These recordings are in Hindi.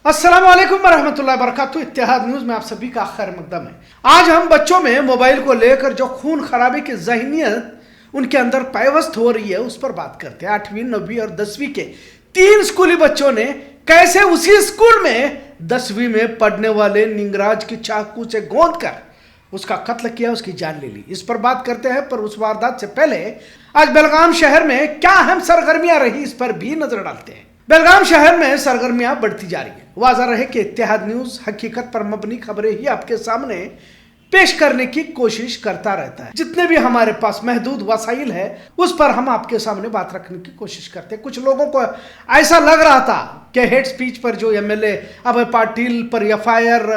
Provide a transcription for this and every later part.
अस्सलामुअलैकुम वरहमतुल्लाहि वबरकातुहू। इत्तेहाद न्यूज में आप सभी का खैर मकदम है। आज हम बच्चों में मोबाइल को लेकर जो खून खराबे की जहनीत उनके अंदर पैवस्त हो रही है उस पर बात करते हैं। 8वीं 9वीं और 10वीं के 3 स्कूली बच्चों ने कैसे उसी स्कूल में 10वीं में पढ़ने वाले निंगराज की चाकू से गोंद कर उसका कत्ल किया, उसकी जान ले ली। इस पर बात करते हैं, पर उस वारदात से पहले आज बेलगाम शहर में क्या अहम सरगर्मियां रही इस पर भी नजर डालते हैं। बेलगाम शहर में सरगर्मियां बढ़ती जा रही है। वाज़ा रहे कि इत्तेहाद न्यूज हकीकत पर मबनी खबरें ही आपके सामने पेश करने की कोशिश करता रहता है। जितने भी हमारे पास महदूद वसाइल है उस पर हम आपके सामने बात रखने की कोशिश करते हैं। कुछ लोगों को ऐसा लग रहा था कि हेड स्पीच पर जो एमएलए अभय पाटिल पर एफआईआर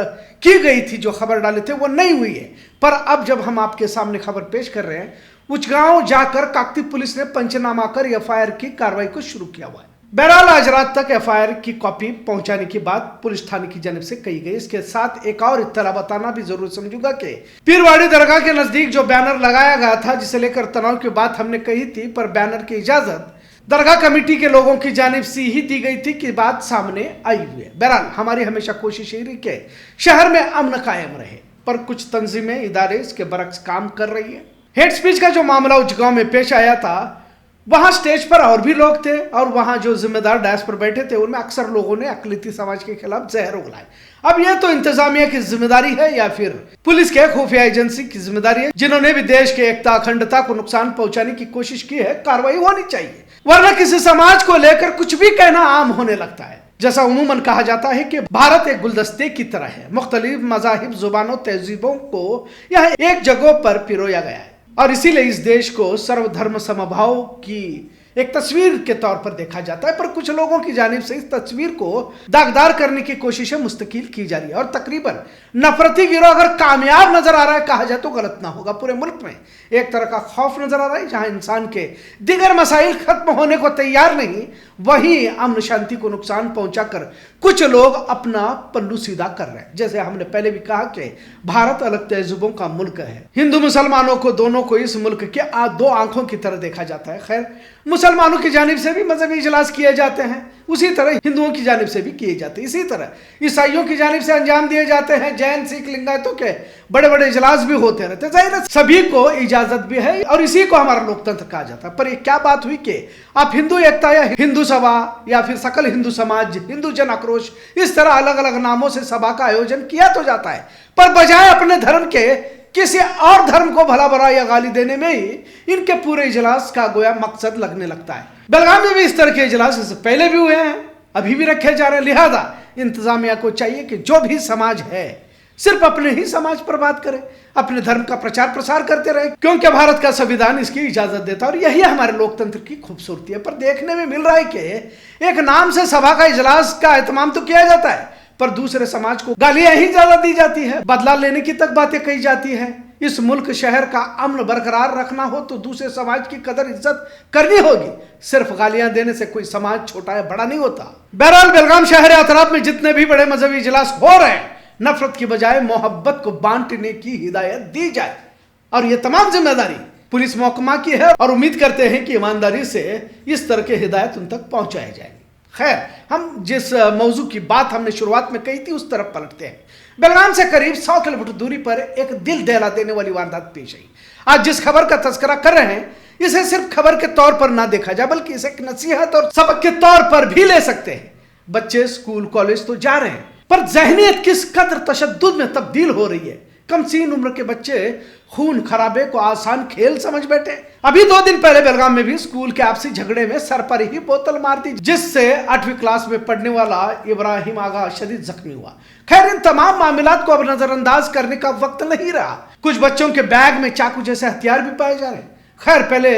की गई थी, जो खबर डाले थे वो नहीं हुई है। पर अब जब हम आपके सामने खबर पेश कर रहे हैं, उचगांव जाकर काकती पुलिस ने पंचनामा कर एफआईआर की कार्रवाई को शुरू किया हुआ है। बहरहाल आज रात तक एफआईआर की कॉपी पहुंचाने की बात पुलिस थाने की जानिब से कही गई। इसके साथ एक और इत्तला बताना भी जरूर समझूंगा कि पीरवाड़ी दरगाह के नजदीक जो बैनर लगाया गया था, जिसे लेकर तनाव की बात हमने कही थी, पर बैनर की इजाजत दरगाह कमेटी के लोगों की जानिब से ही दी गई थी कि बात सामने आई हुई है। बहरहाल हमारी हमेशा कोशिश यही रही कि शहर में अमन कायम रहे, पर कुछ तंजीमें इदारे इसके बरक्स काम कर रही है। हेड स्पीच का जो मामला उचगांव में पेश आया था, वहां स्टेज पर और भी लोग थे और वहां जो जिम्मेदार डायस पर बैठे थे उनमें अक्सर लोगों ने अकलियती समाज के खिलाफ जहर उगलाए। अब यह तो इंतजामिया की जिम्मेदारी है या फिर पुलिस के खुफिया एजेंसी की जिम्मेदारी है, जिन्होंने भी देश के एकता अखंडता को नुकसान पहुंचाने की कोशिश की है। कार्रवाई होनी चाहिए, वरना किसी समाज को लेकर कुछ भी कहना आम होने लगता है। जैसा उमूमन कहा जाता है कि भारत एक गुलदस्ते की तरह है, मुख्तलिफ मजाहिब, जुबानों, तहजीबों को यह एक जगह पर पिरोया गया है और इसीलिए इस देश को सर्वधर्म समभाव की एक तस्वीर के तौर पर देखा जाता है। पर कुछ लोगों की जानिब से इस तस्वीर को दागदार करने की कोशिशें मुस्तकिल की जा रही है और तकरीबन नफरती गिरोह अगर कामयाब नजर आ रहा है, कहा जाए तो गलत ना होगा। पूरे मुल्क में एक तरह का खौफ नजर आ रहा है, जहां इंसान के दिगर मसाइल खत्म होने को तैयार नहीं, वहीं अमन शांति को नुकसान पहुंचाकर कुछ लोग अपना पल्लू सीधा कर रहे हैं। जैसे हमने पहले भी कहा कि भारत अलग तहजीबों का मुल्क है। हिंदू मुसलमानों को दोनों को इस मुल्क के दो आंखों की तरह देखा जाता है। खैर, मुसलमानों की जानिब से भी मजहबी इजलास किए जाते हैं, उसी तरह हिंदुओं की जानिब से भी किए जाते हैं। इसी तरह ईसाइयों की जानिब से अंजाम दिए जाते हैं। जैन, सिख, लिंगायतों के बड़े बड़े इजलास भी होते रहते हैं। जाहिर है सभी को इजाजत भी है और इसी को हमारा लोकतंत्र कहा जाता है। पर ये क्या बात हुई कि आप हिंदू एकता या हिंदू सभा या फिर सकल हिंदू समाज, हिंदू जन आक्रोश, इस तरह अलग अलग नामों से सभा का आयोजन किया तो जाता है, पर बजाय अपने धर्म के किसी और धर्म को भला बुरा या गाली देने में ही इनके पूरे इजलास का गोया मकसद लगने लगता है। बेलगाम में भी इस तरह के इजलास इससे पहले भी हुए हैं, अभी भी रखे जा रहे हैं। लिहाजा इंतजामिया को चाहिए कि जो भी समाज है सिर्फ अपने ही समाज पर बात करे, अपने धर्म का प्रचार प्रसार करते रहे, क्योंकि भारत का संविधान इसकी इजाजत देता है और यही हमारे लोकतंत्र की खूबसूरती है। पर देखने में मिल रहा है कि एक नाम से सभा का इजलास का एहतमाम तो किया जाता है, पर दूसरे समाज को गालियां ही ज्यादा दी जाती है, बदला लेने की तक बातें कही जाती है। इस मुल्क शहर का अमन बरकरार रखना हो तो दूसरे समाज की कदर इज्जत करनी होगी। सिर्फ गालियां देने से कोई समाज छोटा या बड़ा नहीं होता। बहरहाल बेलगाम शहर अतराफ में जितने भी बड़े मजहबी इजलास हो रहे हैं, नफरत की बजाय मोहब्बत को बांटने की हिदायत दी जाए और यह तमाम जिम्मेदारी पुलिस महकमा की है और उम्मीद करते हैं कि ईमानदारी से इस तरह की हिदायत उन तक पहुंचाई जाएगी। खैर, हम जिस मौजू की बात हमने शुरुआत में कही थी उस तरफ पलटते हैं। बेलगाम से करीब 100 किलोमीटर दूरी पर एक दिल दहला देने वाली वारदात पेश आई। आज जिस खबर का तस्करा कर रहे हैं, इसे सिर्फ खबर के तौर पर ना देखा जाए, बल्कि इसे एक नसीहत और सबक के तौर पर भी ले सकते हैं। बच्चे स्कूल कॉलेज तो जा रहे हैं, पर जहनीत किस कदर तशद्दुद में तब्दील हो रही है। कम सीन उम्र के बच्चे खून खराबे को आसान खेल समझ बैठे। अभी 2 दिन पहले बेलगाम में भी स्कूल के आपसी झगड़े में सर पर ही बोतल मार दी, जिससे 8वीं क्लास में पढ़ने वाला इब्राहिम आगा शदीद जख्मी हुआ। खैर, इन तमाम मामलात को अब नजरअंदाज करने का वक्त नहीं रहा। कुछ बच्चों के बैग में चाकू जैसे हथियार भी पाए जा रहे हैं। खैर, पहले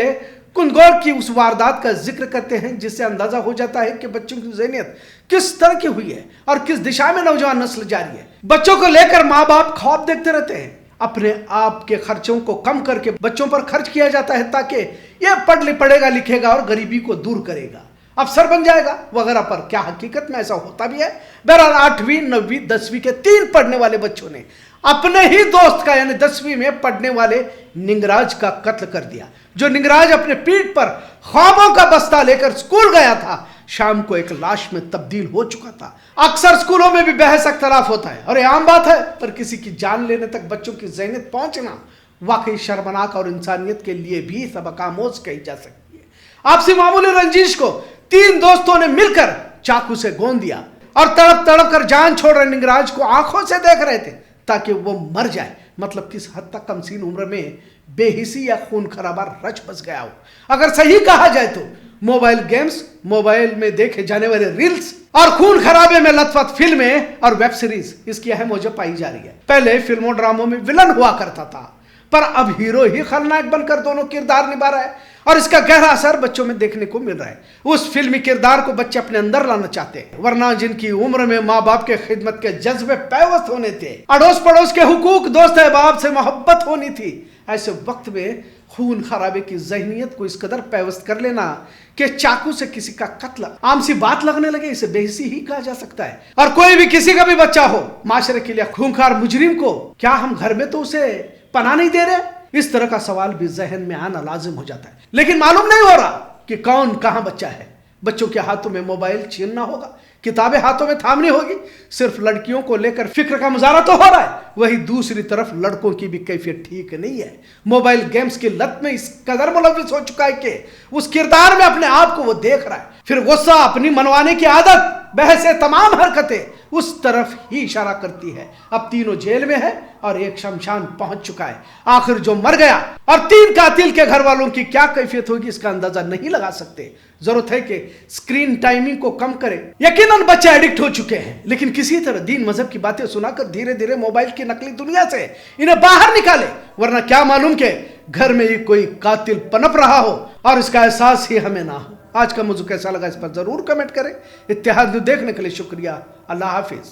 कुंदगौर की उस वारदात का जिक्र करते हैं, जिससे अंदाजा हो जाता है कि बच्चों की ज़हनियत किस तरह की हुई है और किस दिशा में नौजवान नस्ल जा रही है। बच्चों को लेकर माँ बाप ख्वाब देखते रहते हैं। अपने आप के खर्चों को कम करके बच्चों पर खर्च किया जाता है, ताकि यह पढ़ेगा लिखेगा और गरीबी को दूर करेगा, अफसर बन जाएगा वगैरह। पर क्या हकीकत में ऐसा होता भी है? बहरहाल 8वीं 9वीं 10वीं के 3 पढ़ने वाले बच्चों ने अपने ही दोस्त का, यानी 10वीं में पढ़ने वाले निंगराज का कत्ल कर दिया। जो निंगराज अपने पीठ पर ख्वाबों का बस्ता लेकर स्कूल गया था, शाम को एक लाश में तब्दील हो चुका था। अक्सर स्कूलों में भी बहस अख्तलाफ होता है और ये आम बात है, पर किसी की जान लेने तक बच्चों की ज़हनियत पहुंचना वाकई शर्मनाक और इंसानियत के लिए भी सबक आमोज कही जा सकती है। आपसी मामूली रंजिश को 3 दोस्तों ने मिलकर चाकू से गोंद दिया और तड़प तड़प कर जान छोड़ रहे निंगराज को आंखों से देख रहे थे ताकि वो मर जाए। मतलब किस हद तक कमसीन उम्र में बेहिसी या खून खराबा रच बस गया हो। अगर सही कहा जाए तो मोबाइल गेम्स, मोबाइल में देखे जाने वाले रील्स और खून खराबे में लथपथ फिल्में और वेब सीरीज इसकी अहम वजह पाई जा रही है। पहले फिल्मों ड्रामों में विलन हुआ करता था, पर अब हीरो ही खलनायक बनकर दोनों किरदार निभा रहा है और इसका गहरा असर बच्चों में देखने को मिल रहा है। उस फिल्मी किरदार को बच्चे अपने अंदर लाना चाहते हैं, वरना जिनकी उम्र में माँ बाप के खिदमत के जज्बे पैवस्त होने थे, अड़ोस पड़ोस के हुकूक, दोस्त अहबाब से मोहब्बत होनी थी, ऐसे वक्त में खून खराबे की ज़हनियत को इस कदर पैवस्त कर लेना कि चाकू से किसी का कत्ल आम सी बात लगने लगे, इसे बेहिसी ही कहा जा सकता है। और कोई भी किसी का भी बच्चा हो, माशरे के लिए खूंखार मुजरिम को क्या हम घर में तो उसे पनाह नहीं दे रहे? इस तरह का सवाल भी जहन में आना लाजिम हो जाता है। लेकिन मालूम नहीं हो रहा कि कौन कहां बच्चा है। बच्चों के हाथों में मोबाइल छीनना होगा, किताबें हाथों में थामनी होगी। सिर्फ लड़कियों को लेकर फिक्र का मुजाहरा तो हो रहा है, वही दूसरी तरफ लड़कों की भी कैफियत ठीक नहीं है। मोबाइल गेम्स की लत में इस कदर मुलविस हो चुका है कि उस किरदार में अपने आप को वो देख रहा है। फिर गुस्सा, अपनी मनवाने की आदत, बहसें, तमाम हरकतें उस तरफ ही इशारा करती है। अब तीनों जेल में है और एक शमशान पहुंच चुका है। आखिर जो मर गया और 3 कातिल के घर वालों की क्या कैफियत होगी इसका अंदाजा नहीं लगा सकते। जरूरत है कि स्क्रीन टाइमिंग को कम करें। यकीनन बच्चे एडिक्ट हो चुके हैं, लेकिन किसी तरह दीन मजहब की बातें सुनाकर धीरे धीरे मोबाइल की नकली दुनिया से इन्हें बाहर निकाले, वरना क्या मालूम के घर में ही कोई कातिल पनप रहा हो और इसका एहसास ही हमें ना हो। आज का मौजू कैसा लगा इस पर जरूर कमेंट करें। इत्तेहाद न्यूज़ देखने के लिए शुक्रिया। अल्लाह हाफिज।